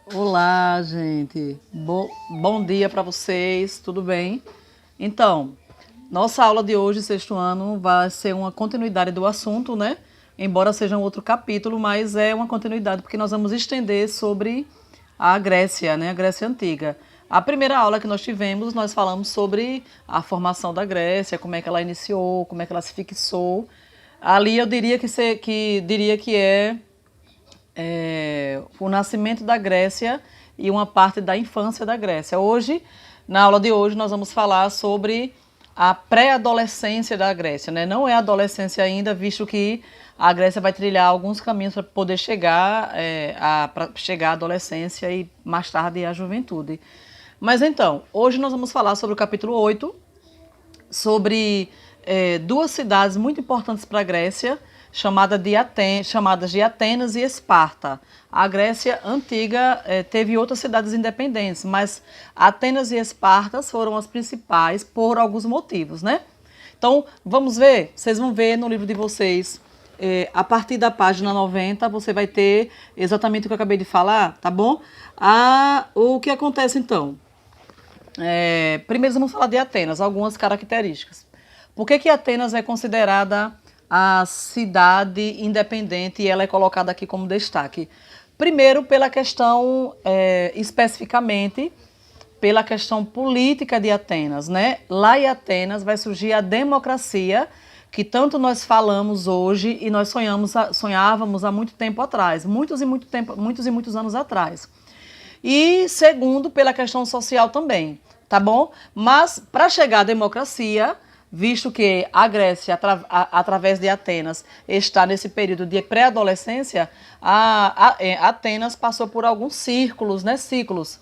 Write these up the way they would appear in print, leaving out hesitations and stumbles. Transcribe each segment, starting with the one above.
Olá, gente. Bom dia para vocês, tudo bem? Então, nossa aula de hoje, sexto ano, vai ser uma continuidade do assunto, né? Embora seja um outro capítulo, mas é uma continuidade porque nós vamos estender sobre a Grécia, né? A Grécia Antiga. A primeira aula que nós tivemos, nós falamos sobre a formação da Grécia, como é que ela iniciou, como é que ela se fixou. Ali eu diria que é o nascimento da Grécia e uma parte da infância da Grécia. Hoje, na aula de hoje, nós vamos falar sobre a pré-adolescência da Grécia, né? Não é adolescência ainda, visto que a Grécia vai trilhar alguns caminhos para poder chegar à adolescência e mais tarde à juventude. Mas então, hoje nós vamos falar sobre o capítulo 8, sobre duas cidades muito importantes para a Grécia, chamadas de Atenas e Esparta. A Grécia antiga teve outras cidades independentes, mas Atenas e Esparta foram as principais por alguns motivos, né? Então, vamos ver, vocês vão ver no livro de vocês, a partir da página 90, você vai ter exatamente o que eu acabei de falar, tá bom? O que acontece então? Primeiro vamos falar de Atenas, algumas características. Por que Atenas é considerada a cidade independente e ela é colocada aqui como destaque? Primeiro, pela questão, especificamente, pela questão política de Atenas, né? Lá em Atenas vai surgir a democracia que tanto nós falamos hoje e nós sonhávamos há muito tempo atrás, muitos e muitos anos atrás. E segundo, pela questão social também, tá bom? Mas para chegar à democracia, visto que a Grécia, através de Atenas, está nesse período de pré-adolescência, Atenas passou por alguns círculos, né? Ciclos.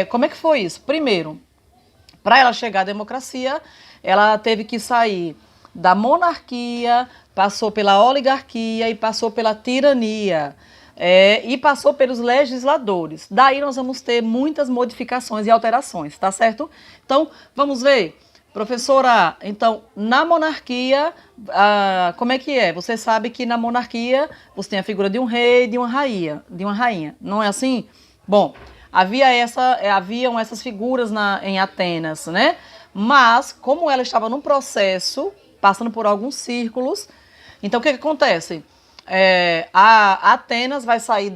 Como é que foi isso? Primeiro, para ela chegar à democracia, ela teve que sair da monarquia, passou pela oligarquia e passou pela tirania. E passou pelos legisladores. Daí nós vamos ter muitas modificações e alterações, tá certo? Então, vamos ver. Professora, então, na monarquia, como é que é? Você sabe que na monarquia você tem a figura de um rei e de uma rainha, não é assim? Bom, haviam essas figuras em Atenas, né? Mas, como ela estava num processo, passando por alguns círculos, então o que acontece? Atenas vai sair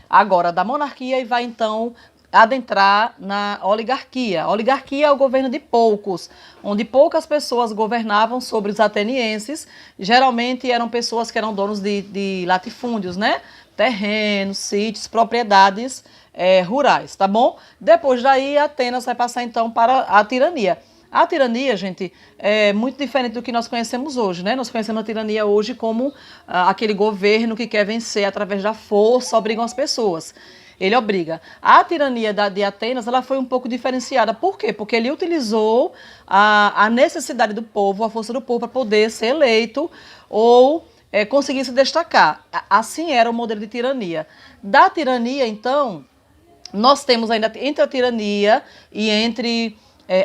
agora da monarquia e vai então adentrar na oligarquia. A oligarquia é o governo de poucos, onde poucas pessoas governavam sobre os atenienses. Geralmente eram pessoas que eram donos de latifúndios, né? Terrenos, sítios, propriedades rurais, tá bom? Depois daí, Atenas vai passar então para a tirania. A tirania, gente, é muito diferente do que nós conhecemos hoje, né? Nós conhecemos a tirania hoje como aquele governo que quer vencer através da força, obrigam as pessoas. Ele obriga. A tirania de Atenas, ela foi um pouco diferenciada. Por quê? Porque ele utilizou a necessidade do povo, a força do povo, para poder ser eleito ou conseguir se destacar. Assim era o modelo de tirania. Da tirania, então, nós temos ainda, entre a tirania e entre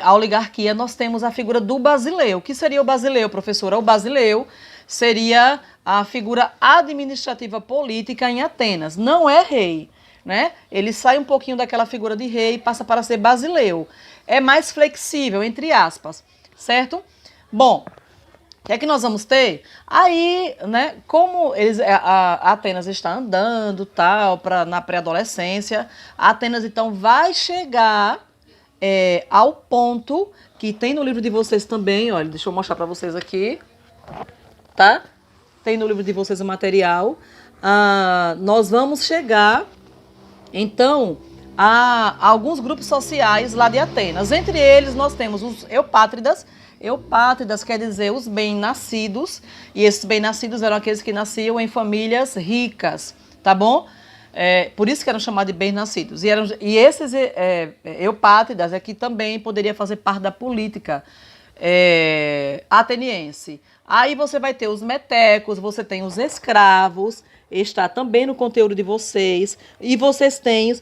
a oligarquia, nós temos a figura do basileu. O que seria o basileu, professora? O basileu seria a figura administrativa política em Atenas. Não é rei, né? Ele sai um pouquinho daquela figura de rei e passa para ser basileu. É mais flexível, entre aspas, certo? Bom, o que é que nós vamos ter? Aí, né, como a Atenas está andando, tal, na pré-adolescência, a Atenas, então, vai chegar ao ponto que tem no livro de vocês também, olha, deixa eu mostrar para vocês aqui, tá? Tem no livro de vocês o material. Nós vamos chegar, então, a alguns grupos sociais lá de Atenas. Entre eles, nós temos os eupátridas. Eupátridas quer dizer os bem-nascidos, e esses bem-nascidos eram aqueles que nasciam em famílias ricas, tá bom? Por isso que eram chamados de bem-nascidos. E esses eupátridas aqui também poderia fazer parte da política ateniense. Aí você vai ter os metecos, você tem os escravos, está também no conteúdo de vocês, e vocês têm,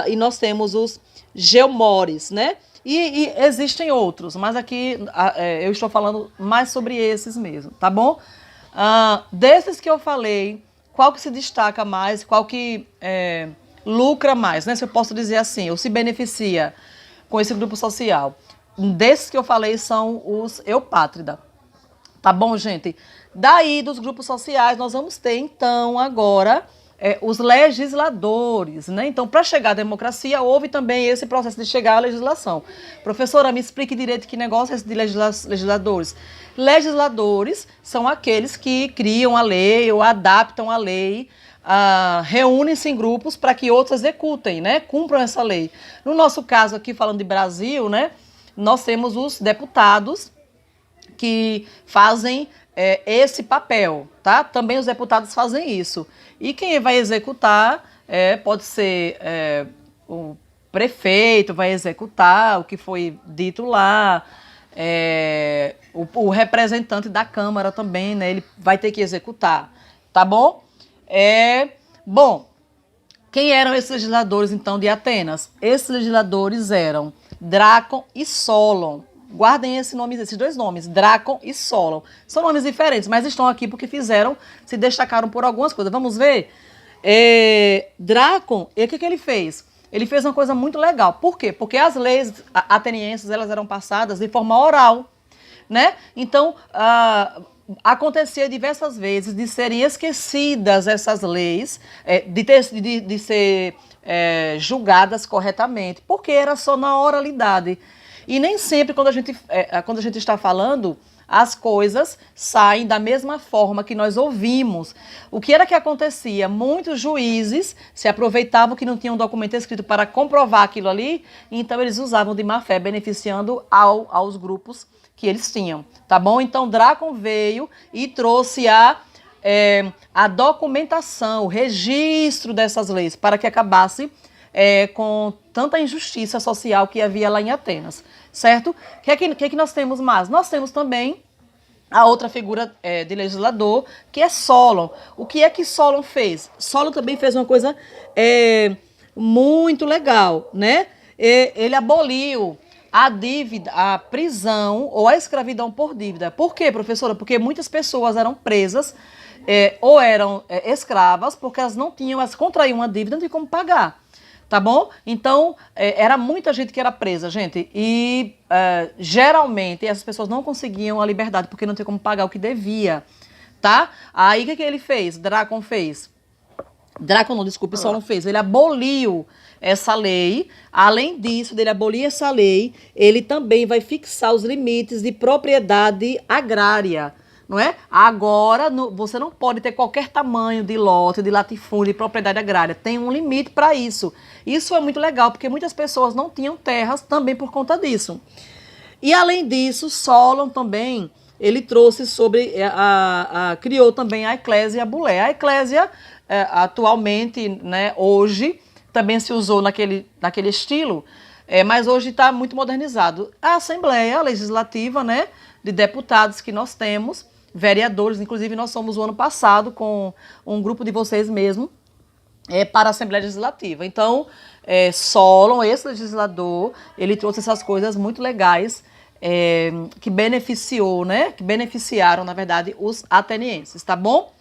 e nós temos os geomores, né? E existem outros, mas aqui eu estou falando mais sobre esses mesmo, tá bom? Desses que eu falei, qual que se destaca mais, qual que lucra mais, né? Se eu posso dizer assim, ou se beneficia com esse grupo social. Desses que eu falei são os eupátrida. Tá bom, gente? Daí, dos grupos sociais, nós vamos ter, então, agora, os legisladores, né? Então, para chegar à democracia, houve também esse processo de chegar à legislação. Professora, me explique direito que negócio é esse de legisladores. Legisladores são aqueles que criam a lei ou adaptam a lei, reúnem-se em grupos para que outros executem, né? Cumpram essa lei. No nosso caso aqui, falando de Brasil, né? Nós temos os deputados que fazem esse papel, tá? Também os deputados fazem isso. E quem vai executar pode ser o prefeito, vai executar o que foi dito lá, o representante da Câmara também, né? Ele vai ter que executar, tá bom? Bom, quem eram esses legisladores, então, de Atenas? Esses legisladores eram Drácon e Solon. Guardem esses dois nomes, Drácon e Solon. São nomes diferentes, mas estão aqui porque se destacaram por algumas coisas. Vamos ver? Drácon, e o que ele fez? Ele fez uma coisa muito legal. Por quê? Porque as leis atenienses, elas eram passadas de forma oral, né? Então, acontecia diversas vezes de serem esquecidas essas leis, de ser julgadas corretamente, porque era só na oralidade. E nem sempre, quando a gente está falando, as coisas saem da mesma forma que nós ouvimos. O que era que acontecia? Muitos juízes se aproveitavam que não tinham um documento escrito para comprovar aquilo ali, então eles usavam de má fé, beneficiando aos grupos que eles tinham, tá bom? Então, Drácon veio e trouxe a documentação, o registro dessas leis, para que acabasse com tanta injustiça social que havia lá em Atenas, certo? O que é que nós temos mais? Nós temos também a outra figura de legislador, que é Solon. O que é que Solon fez? Solon também fez uma coisa muito legal, né? Ele aboliu a dívida, a prisão ou a escravidão por dívida. Por quê, professora? Porque muitas pessoas eram presas ou eram escravas porque elas contraíam uma dívida e não tinham como pagar. Tá bom? Então, era muita gente que era presa, gente. E, geralmente, essas pessoas não conseguiam a liberdade porque não tinham como pagar o que devia, tá? Aí, o que ele fez? Drácon fez. Drácon não, desculpe, Solon fez. Ele aboliu essa lei. Além disso, dele abolir essa lei, ele também vai fixar os limites de propriedade agrária. Não é? Agora, você não pode ter qualquer tamanho de lote, de latifúndio, de propriedade agrária. Tem um limite para isso. Isso é muito legal, porque muitas pessoas não tinham terras também por conta disso. E, além disso, Solon também, ele trouxe criou também a Eclésia e a Bulé. A Eclésia, atualmente, né, hoje, também se usou naquele estilo, mas hoje está muito modernizado. A Assembleia Legislativa, né, de deputados que nós temos, vereadores, inclusive nós somos o ano passado com um grupo de vocês mesmo para a Assembleia Legislativa. Então, Solon, esse legislador, ele trouxe essas coisas muito legais que beneficiaram, na verdade, os atenienses, tá bom?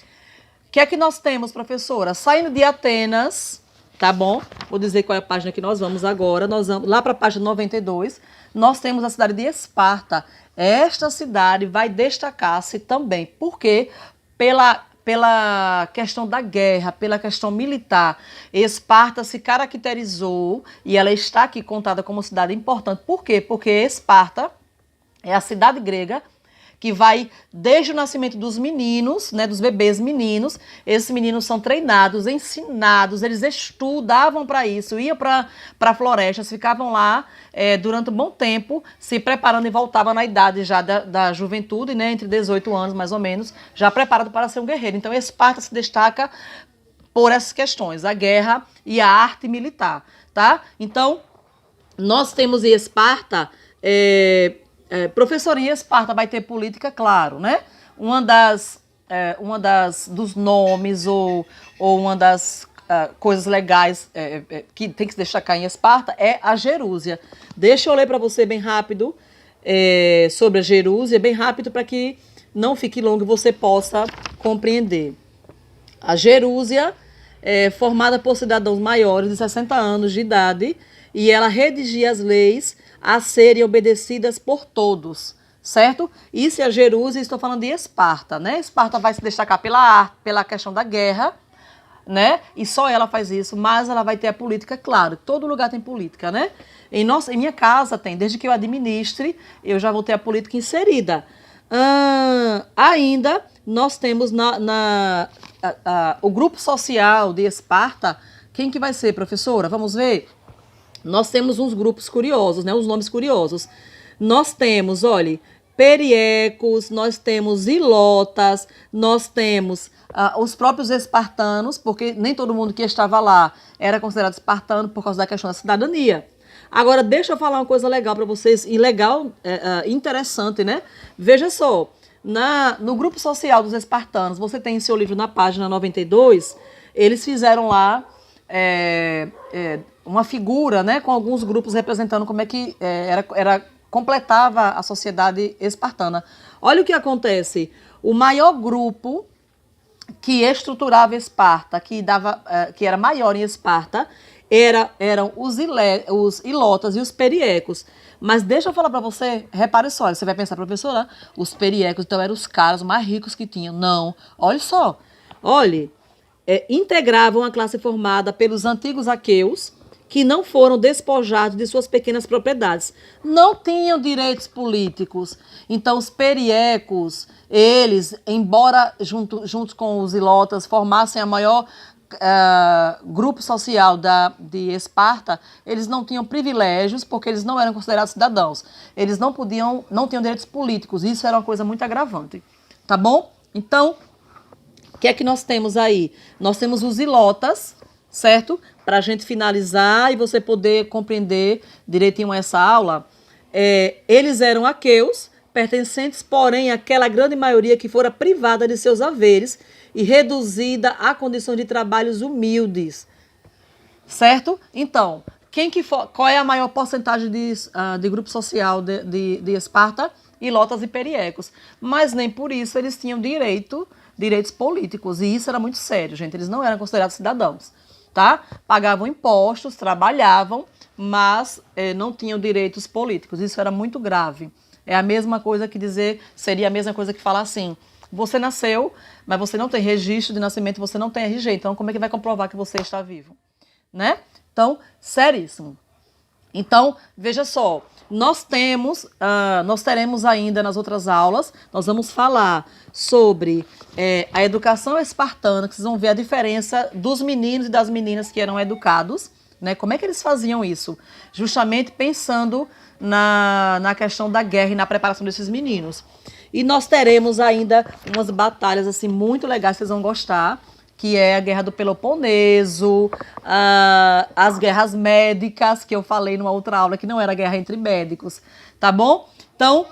O que é que nós temos, professora? Saindo de Atenas, tá bom? Vou dizer qual é a página que nós vamos agora. Nós vamos lá para a página 92. Nós temos a cidade de Esparta. Esta cidade vai destacar-se também. Por quê? Pela questão da guerra, pela questão militar. Esparta se caracterizou e ela está aqui contada como cidade importante. Por quê? Porque Esparta é a cidade grega que vai desde o nascimento dos meninos, né, dos bebês meninos. Esses meninos são treinados, ensinados, eles estudavam para isso, iam para florestas, ficavam lá durante um bom tempo, se preparando e voltavam na idade já da juventude, né, entre 18 anos mais ou menos, já preparado para ser um guerreiro. Então, Esparta se destaca por essas questões, a guerra e a arte militar, tá? Então, nós temos em Esparta... professora, em Esparta vai ter política, claro, né? Dos nomes ou uma das coisas legais que tem que se destacar em Esparta é a Jerúsia. Deixa eu ler para você bem rápido sobre a Jerúsia, bem rápido para que não fique longo e você possa compreender. A Gerúsia é formada por cidadãos maiores de 60 anos de idade e ela redigia as leis a serem obedecidas por todos, certo? Isso é a Gerúsia, estou falando de Esparta, né? Esparta vai se destacar pela arte, pela questão da guerra, né? E só ela faz isso, mas ela vai ter a política, claro. Todo lugar tem política, né? Em minha casa tem, desde que eu administre, eu já vou ter a política inserida. Ainda nós temos o grupo social de Esparta. Quem que vai ser, professora? Vamos ver? Nós temos uns grupos curiosos, né? Uns nomes curiosos. Nós temos, olha, periecos, nós temos ilotas, nós temos os próprios espartanos, porque nem todo mundo que estava lá era considerado espartano por causa da questão da cidadania. Agora, deixa eu falar uma coisa legal para vocês, e legal, interessante, né? Veja só, no grupo social dos espartanos, você tem em seu livro na página 92, eles fizeram lá uma figura, né, com alguns grupos representando como é que completava a sociedade espartana. Olha o que acontece. O maior grupo que estruturava Esparta, que era maior em Esparta, eram os ilotas e os periecos. Mas deixa eu falar para você, repare só, você vai pensar, professora, os periecos então eram os caras mais ricos que tinham. Não, olha só, olhe, integravam a classe formada pelos antigos aqueus, que não foram despojados de suas pequenas propriedades. Não tinham direitos políticos. Então, os periecos, eles, embora juntos com os ilotas, formassem a maior grupo social de Esparta, eles não tinham privilégios, porque eles não eram considerados cidadãos. Eles não tinham direitos políticos. Isso era uma coisa muito agravante. Tá bom? Então, o que é que nós temos aí? Nós temos os ilotas, certo? Para a gente finalizar e você poder compreender direitinho essa aula, eles eram aqueus, pertencentes, porém, àquela grande maioria que fora privada de seus haveres e reduzida a condições de trabalhos humildes, certo? Então, qual é a maior porcentagem de grupo social de Esparta? Ilotas e periecos. Mas nem por isso eles tinham direitos políticos, e isso era muito sério, gente. Eles não eram considerados cidadãos. Tá? Pagavam impostos, trabalhavam, mas não tinham direitos políticos. Isso era muito grave. É a mesma coisa seria a mesma coisa que falar assim, você nasceu, mas você não tem registro de nascimento, você não tem RG, então como é que vai comprovar que você está vivo? Né? Então, seríssimo. Então, veja só, nós teremos ainda nas outras aulas, nós vamos falar sobre a educação espartana, que vocês vão ver a diferença dos meninos e das meninas que eram educados, né? Como é que eles faziam isso? Justamente pensando na questão da guerra e na preparação desses meninos. E nós teremos ainda umas batalhas assim, muito legais, vocês vão gostar, que é a Guerra do Peloponeso, as guerras médicas, que eu falei numa outra aula, que não era guerra entre médicos, tá bom? Então,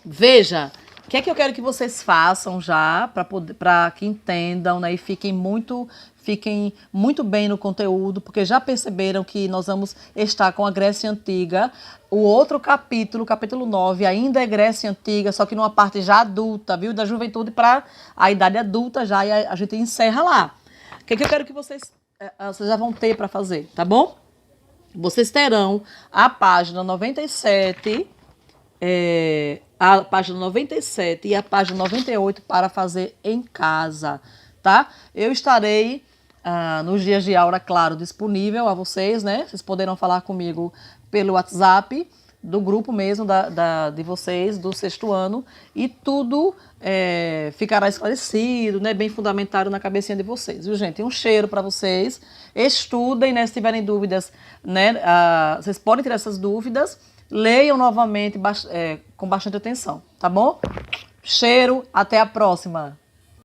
veja, o que é que eu quero que vocês façam já, para que entendam, né, e fiquem muito bem no conteúdo, porque já perceberam que nós vamos estar com a Grécia Antiga. O outro capítulo, capítulo 9, ainda é Grécia Antiga, só que numa parte já adulta, viu? Da juventude para a idade adulta já, e a gente encerra lá. O que é que eu quero que vocês já vão ter para fazer, tá bom? Vocês terão a página 97, a página 97 e a página 98 para fazer em casa, tá? Eu estarei nos dias de aula, claro, disponível a vocês, né? Vocês poderão falar comigo pelo WhatsApp do grupo mesmo de vocês, do 6º ano, e tudo ficará esclarecido, né? Bem fundamentado na cabecinha de vocês, viu, gente? Um cheiro para vocês. Estudem, né? Se tiverem dúvidas, né? Vocês podem tirar essas dúvidas. Leiam novamente com bastante atenção, tá bom? Cheiro, até a próxima!